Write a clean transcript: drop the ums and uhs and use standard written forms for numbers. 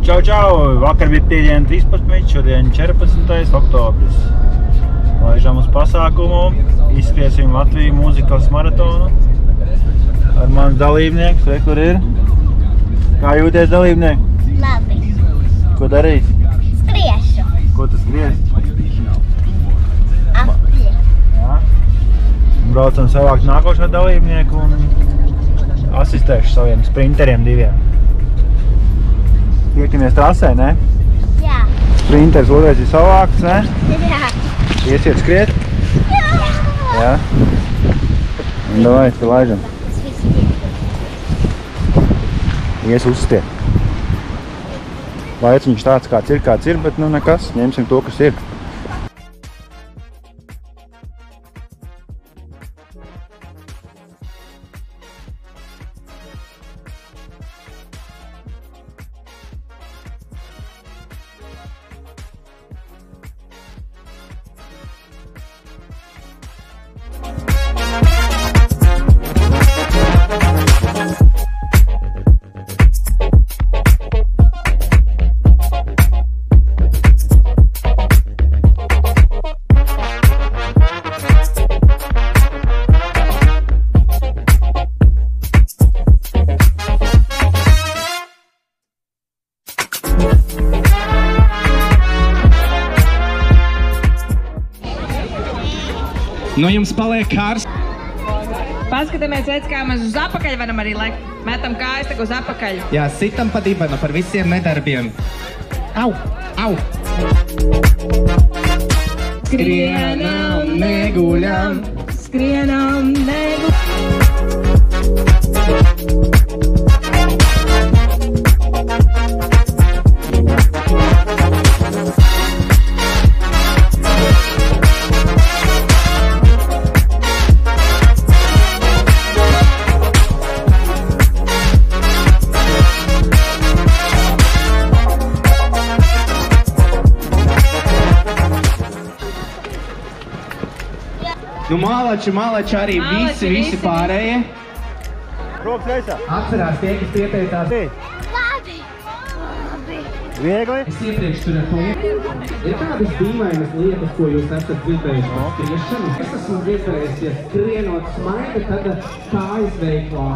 Čau, čau! Vakar bija piediena 13, šodien 14. oktobris. Laižam uz pasākumu, izskriesim Latviju mūzikas maratonu. Ar mans dalībnieks, re, kur ir? Kā jūties, dalībnieki? Labi. Ko darīs? Skriešu. Ko tu skries? Apli. Jā. Braucam savākt nākošo dalībnieku un asistēšu saviem sprinteriem diviem. Tiekamies trasē, ne? Jā. Sprinters otrais ir savākts, ne? Jā. Iesiet skriet? Jā. Jā. Un davai, te laižam. Ies uzstiet. Laiciņš tāds kāds ir, bet nu nekas, ņemsim to, kas ir. Nu jums paliek kārs. Paskatāmies, redz, kā mēs uz apakaļ varam arī lekt. Metam kājas tak uz apakaļ. Jā, sitam pa dibenu par visiem nedarbiem. Au, au. Skrienam, neguļam. Skrienam, neguļam. Nu malači arī visi pārējie. Rokas reisā. Atcerās tie, kas pieteicās. Labi. Labi. Viegli? Es iepriekš tur ar to ir kādas dīvainas lietas, ko jūs esat dzirdējuši par skriešanu. Es esmu dzirdējis, ja skrienot smaida, tad kājas veiklā.